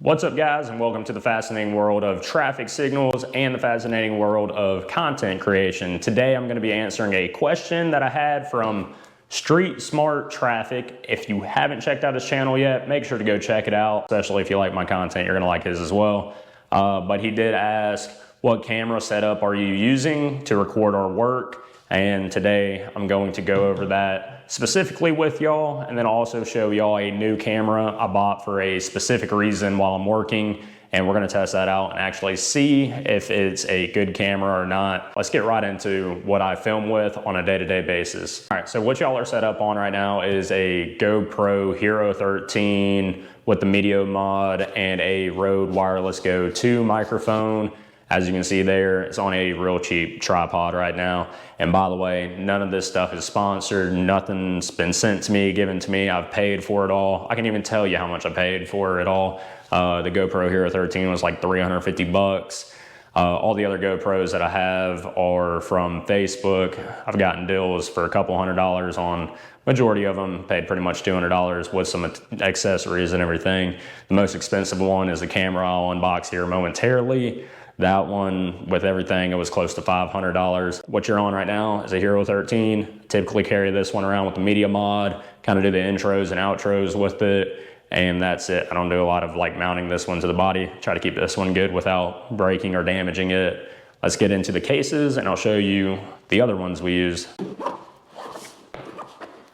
What's up, guys, and welcome to the fascinating world of traffic signals and the fascinating world of content creation. Today I'm going to be answering a question that I had from Street Smart Traffic. If you haven't checked out his channel yet, make sure to go check it out, especially if you like my content, you're going to like his as well. But he did ask, what camera setup are you using to record our work? And today I'm going to go over that specifically with y'all, and then also show y'all a new camera I bought for a specific reason while I'm working, and we're gonna test that out and actually see if it's a good camera or not. Let's get right into what I film with on a day-to-day basis. All right, so what y'all are set up on right now is a GoPro Hero 13 with the Media mod and a Rode Wireless Go 2 microphone. As you can see there, it's on a real cheap tripod right now. And by the way, none of this stuff is sponsored. Nothing's been sent to me, given to me. I've paid for it all. I can even tell you how much I paid for it all. The GoPro Hero 13 was like 350 bucks. All the other GoPros that I have are from Facebook. I've gotten deals for a couple $100 on majority of them, paid pretty much $200 with some accessories and everything. The most expensive one is the camera I'll unbox here momentarily. That one, with everything, it was close to $500. What you're on right now is a Hero 13. Typically carry this one around with the Media mod, kind of do the intros and outros with it, and that's it. I don't do a lot of like mounting this one to the body. Try to keep this one good without breaking or damaging it. Let's get into the cases and I'll show you the other ones we use.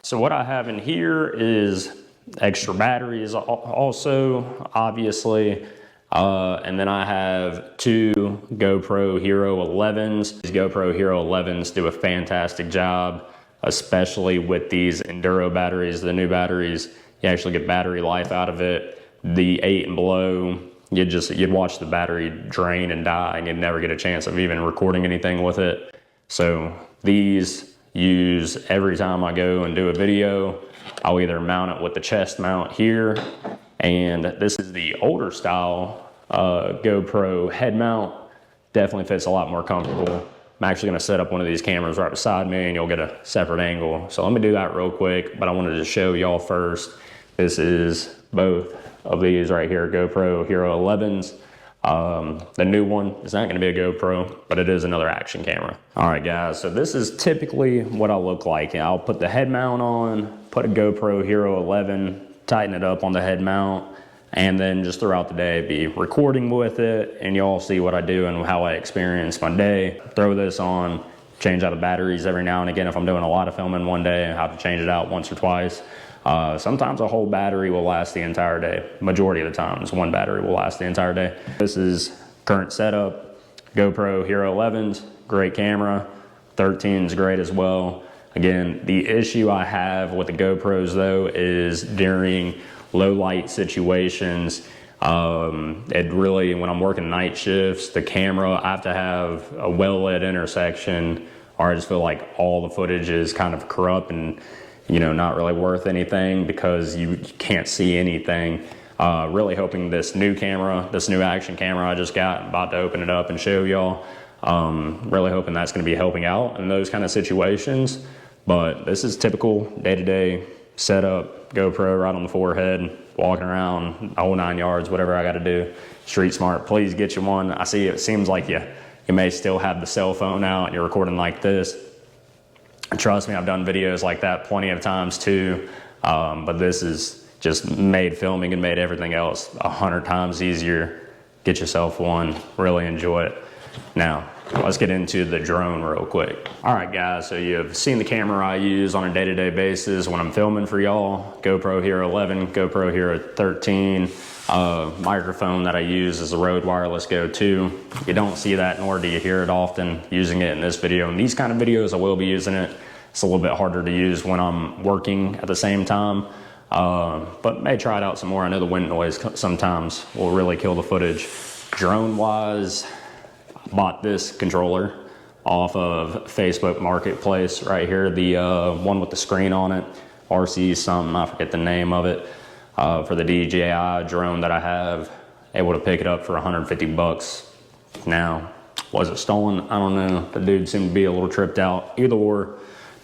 So what I have in here is extra batteries also, obviously. And then I have two GoPro Hero 11s. These GoPro Hero 11s do a fantastic job, especially with these Enduro batteries, the new batteries. You actually get battery life out of it. The 8 and below, you'd watch the battery drain and die, and you'd never get a chance of even recording anything with it. So these use every time I go and do a video. I'll either mount it with the chest mount here, and this is the older style GoPro head mount. Definitely fits a lot more comfortable. I'm actually gonna set up one of these cameras right beside me and you'll get a separate angle. So let me do that real quick, but I wanted to show y'all first. This is both of these right here, GoPro Hero 11s. The new one is not gonna be a GoPro, but it is another action camera. All right, guys, so this is typically what I look like. I'll put the head mount on, put a GoPro Hero 11, tighten it up on the head mount, and then just throughout the day be recording with it, and y'all see what I do and how I experience my day. Throw this on, change out the batteries every now and again. If I'm doing a lot of filming one day, I have to change it out once or twice. Sometimes a whole battery will last the entire day. Majority of the times, one battery will last the entire day. This is current setup, GoPro Hero 11s, great camera. 13's great as well. Again, the issue I have with the GoPros though is during low light situations, it really, when I'm working night shifts, the camera, I have to have a well-lit intersection, or I just feel like all the footage is kind of corrupt and, you know, not really worth anything because you can't see anything. Really hoping this new camera, this new action camera I just got, I'm about to open it up and show y'all. Really hoping that's going to be helping out in those kind of situations. But this is typical day-to-day setup, GoPro right on the forehead, walking around, whole 9 yards, whatever I got to do. Street Smart, please get you one. I see it seems like you may still have the cell phone out and you're recording like this. Trust me, I've done videos like that plenty of times too. But this is just made filming and made everything else 100 times easier. Get yourself one, really enjoy it. Now, let's get into the drone real quick. All right, guys, so you've seen the camera I use on a day-to-day basis when I'm filming for y'all. GoPro Hero 11, GoPro Hero 13. Microphone that I use is the Rode Wireless Go 2. You don't see that, nor do you hear it often using it in this video. In these kind of videos, I will be using it. It's a little bit harder to use when I'm working at the same time. But may try it out some more. I know the wind noise sometimes will really kill the footage. Drone-wise, bought this controller off of Facebook Marketplace right here, the one with the screen on it, RC something, I forget the name of it, for the DJI drone that I have. Able to pick it up for 150 bucks. Now, was it stolen? I don't know. The dude seemed to be a little tripped out. Either or,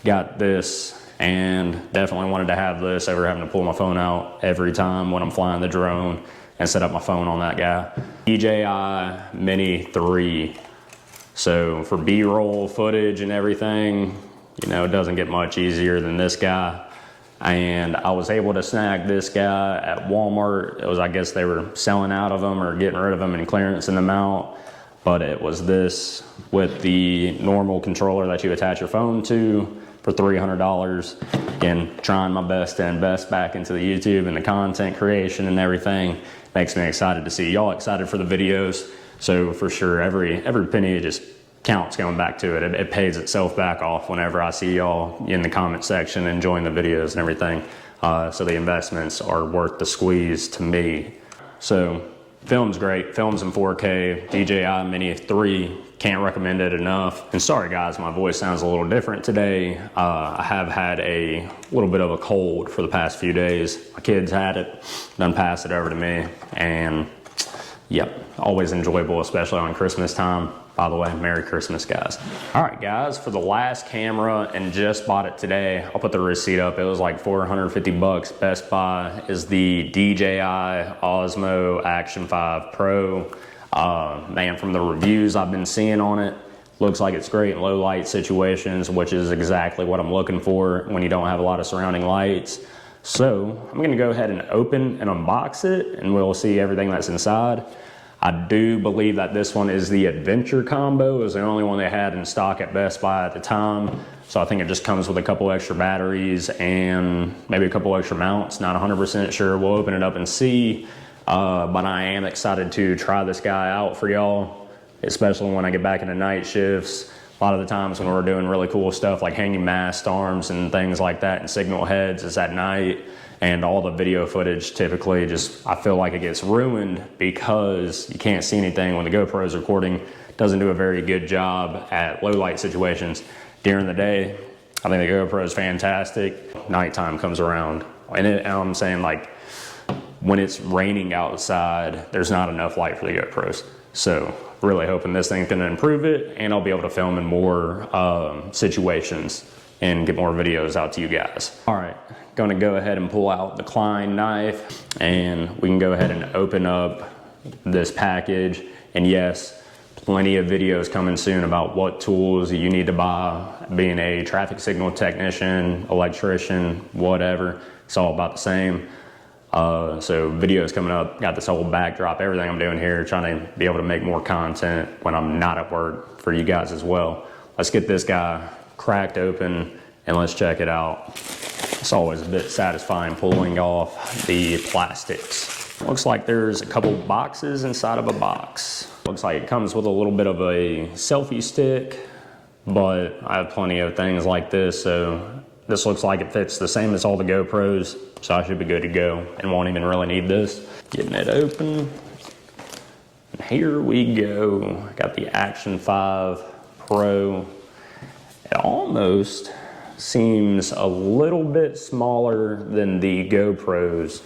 got this and definitely wanted to have this over having to pull my phone out every time when I'm flying the drone. and set up my phone on that guy. DJI Mini 3. So for B-roll footage and everything, you know, it doesn't get much easier than this guy. And I was able to snag this guy at Walmart. It was, I guess they were selling out of them or getting rid of them and clearancing them out. But it was this with the normal controller that you attach your phone to for $300. Again, trying my best to invest back into the YouTube and the content creation and everything. Makes me excited to see y'all excited for the videos. So for sure, every penny just counts going back to it. It pays itself back off whenever I see y'all in the comment section enjoying the videos and everything. So the investments are worth the squeeze to me. So film's great, film's in 4K, DJI Mini 3, can't recommend it enough. And sorry guys, my voice sounds a little different today. I have had a little bit of a cold for the past few days. My kids had it, done passed it over to me, and yep, always enjoyable, especially on Christmas time. By the way, Merry Christmas, guys. All right, guys, for the last camera, and just bought it today, I'll put the receipt up. It was like 450 bucks. Best Buy is the DJI Osmo Action 5 Pro. Man, from the reviews I've been seeing on it, looks like it's great in low light situations, which is exactly what I'm looking for when you don't have a lot of surrounding lights. So I'm gonna go ahead and open and unbox it, and we'll see everything that's inside. I do believe that this one is the Adventure combo. It was the only one they had in stock at Best Buy at the time. So I think it just comes with a couple extra batteries and maybe a couple extra mounts. Not 100% sure. We'll open it up and see. But I am excited to try this guy out for y'all, especially when I get back into night shifts. A lot of the times when we're doing really cool stuff like hanging mast arms and things like that and signal heads, it's at night. And all the video footage typically just, I feel like it gets ruined because you can't see anything when the GoPro is recording. Doesn't do a very good job at low light situations. During the day, I think the GoPro is fantastic. Nighttime comes around. And I'm saying, like, when it's raining outside, there's not enough light for the GoPros. So really hoping this thing's gonna improve it, and I'll be able to film in more situations and get more videos out to you guys. All right, gonna go ahead and pull out the Klein knife, and we can go ahead and open up this package. And yes, plenty of videos coming soon about what tools you need to buy, being a traffic signal technician, electrician, whatever. It's all about the same. So videos coming up, got this whole backdrop, everything I'm doing here, trying to be able to make more content when I'm not at work for you guys as well. Let's get this guy cracked open and let's check it out. It's always a bit satisfying pulling off the plastics. Looks like there's a couple boxes inside of a box. Looks like it comes with a little bit of a selfie stick, but I have plenty of things like this, so this looks like it fits the same as all the GoPros, so I should be good to go and won't even really need this. Getting it open. And here we go. Got the Action 5 Pro. It almost seems a little bit smaller than the GoPros.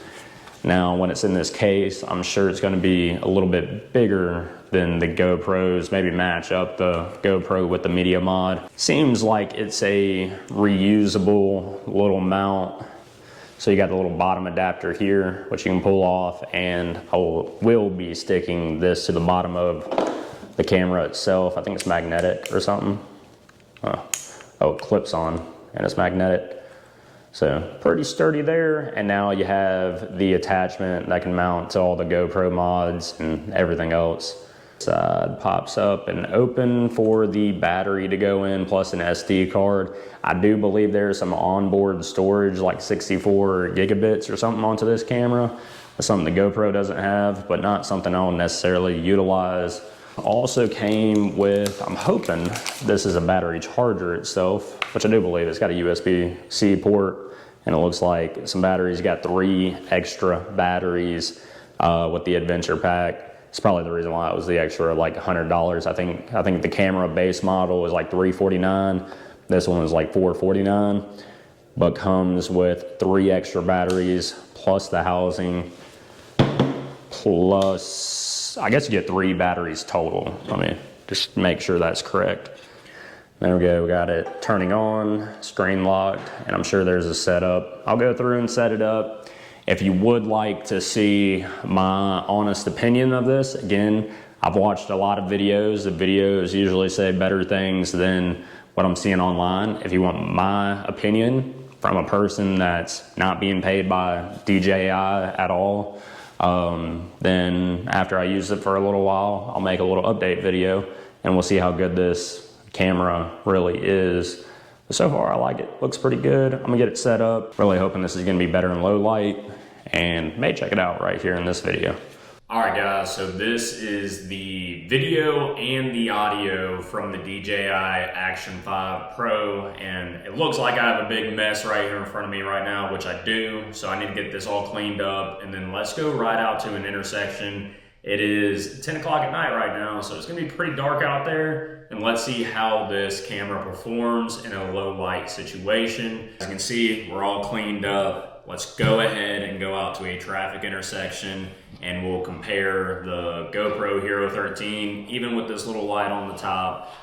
Now, when it's in this case, I'm sure it's going to be a little bit bigger than the GoPros, maybe match up the GoPro with the Media Mod. Seems like it's a reusable little mount. So you got the little bottom adapter here, which you can pull off, and I will be sticking this to the bottom of the camera itself. I think it's magnetic or something. Oh, it clips on and it's magnetic. So pretty sturdy there. And now you have the attachment that can mount to all the GoPro mods and everything else. Side pops up and open for the battery to go in, plus an SD card. I do believe there's some onboard storage, like 64 gigabits or something onto this camera. That's something the GoPro doesn't have, but not something I'll necessarily utilize. Also came with, I'm hoping this is a battery charger itself, which I do believe it's got a USB-C port, and it looks like some batteries. You got 3 extra batteries with the Adventure pack. It's probably the reason why it was the extra, like $100. I think the camera base model was like $349. This one was like $449, but comes with 3 extra batteries plus the housing, plus I guess you get 3 batteries total. Let me just make sure that's correct. There we go, we got it turning on, screen locked, and I'm sure there's a setup. I'll go through and set it up. If you would like to see my honest opinion of this, again, I've watched a lot of videos. The videos usually say better things than what I'm seeing online. If you want my opinion from a person that's not being paid by DJI at all, then after I use it for a little while, I'll make a little update video and we'll see how good this camera really is. But so far I like it, looks pretty good. I'm gonna get it set up. Really hoping this is gonna be better in low light, and may check it out right here in this video. All right guys, so this is the video and the audio from the DJI Action 5 Pro, and it looks like I have a big mess right here in front of me right now, which I do, so I need to get this all cleaned up, and then let's go right out to an intersection. It is 10 o'clock at night right now, so it's gonna be pretty dark out there, and let's see how this camera performs in a low light situation. As you can see, we're all cleaned up. Let's go ahead and go out to a traffic intersection and we'll compare the GoPro Hero 13, even with this little light on the top,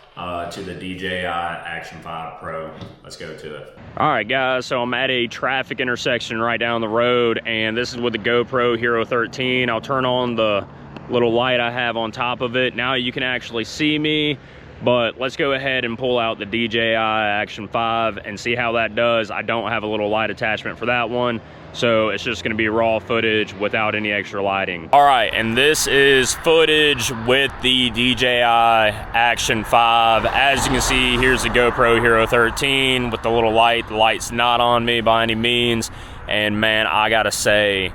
to the DJI Action 5 Pro. Let's go to it. All right guys, so I'm at a traffic intersection right down the road, and this is with the GoPro Hero 13. I'll turn on the little light I have on top of it. Now you can actually see me, but let's go ahead and pull out the DJI Action 5 and see how that does. I don't have a little light attachment for that one, so it's just gonna be raw footage without any extra lighting. All right, and this is footage with the DJI Action 5. As you can see, here's the GoPro Hero 13 with the little light. The light's not on me by any means, and man, I gotta say,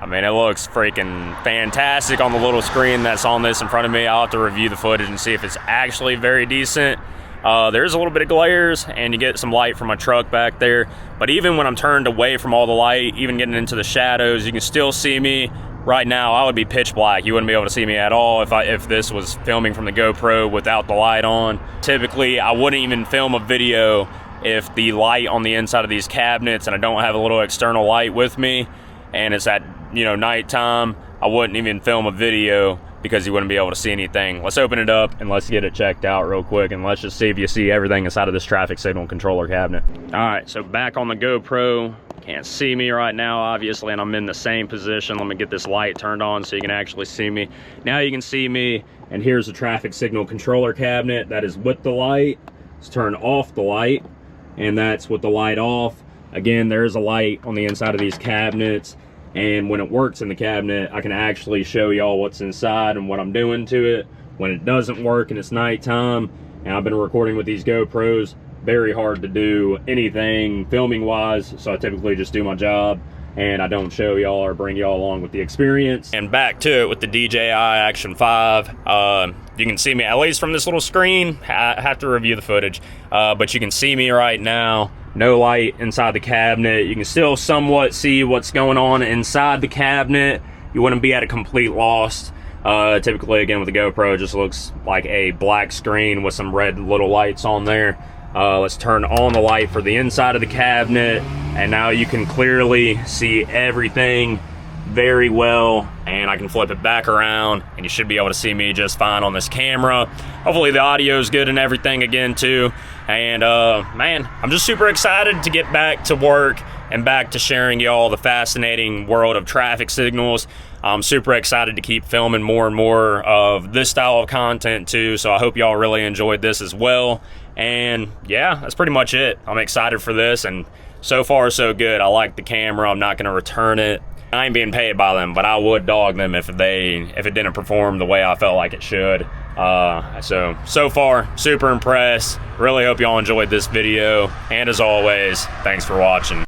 I mean, it looks freaking fantastic on the little screen that's on this in front of me. I'll have to review the footage and see if it's actually very decent. There's a little bit of glares, and you get some light from a truck back there. But even when I'm turned away from all the light, even getting into the shadows, you can still see me. Right now, I would be pitch black. You wouldn't be able to see me at all if this was filming from the GoPro without the light on. Typically, I wouldn't even film a video if the light on the inside of these cabinets and I don't have a little external light with me, and it's at, you know, nighttime, I wouldn't even film a video because you wouldn't be able to see anything. Let's open it up and let's get it checked out real quick, and let's just see if you see everything inside of this traffic signal controller cabinet. All right, so back on the GoPro, can't see me right now obviously, and I'm in the same position. Let me get this light turned on so you can actually see me. Now you can see me, and here's the traffic signal controller cabinet that is with the light. Let's turn off the light, and that's with the light off. Again, there's a light on the inside of these cabinets, and when it works in the cabinet, I can actually show y'all what's inside and what I'm doing to it. When it doesn't work and it's nighttime, and I've been recording with these GoPros, very hard to do anything filming wise, so I typically just do my job and I don't show y'all or bring y'all along with the experience. And back to it with the DJI Action 5. You can see me, at least from this little screen. I have to review the footage, but you can see me right now. No light inside the cabinet. You can still somewhat see what's going on inside the cabinet. You wouldn't be at a complete loss. Typically, again, with the GoPro, it just looks like a black screen with some red little lights on there. Let's turn on the light for the inside of the cabinet, and now you can clearly see everything very well, and I can flip it back around and you should be able to see me just fine on this camera. Hopefully the audio is good and everything again too. And man, I'm just super excited to get back to work and back to sharing y'all the fascinating world of traffic signals. I'm super excited to keep filming more and more of this style of content too, so I hope y'all really enjoyed this as well. And yeah, that's pretty much it. I'm excited for this, and so far so good. I like the camera. I'm not going to return it. I ain't being paid by them, but I would dog them if it didn't perform the way I felt like it should. So far, super impressed. Really hope y'all enjoyed this video, and as always, thanks for watching.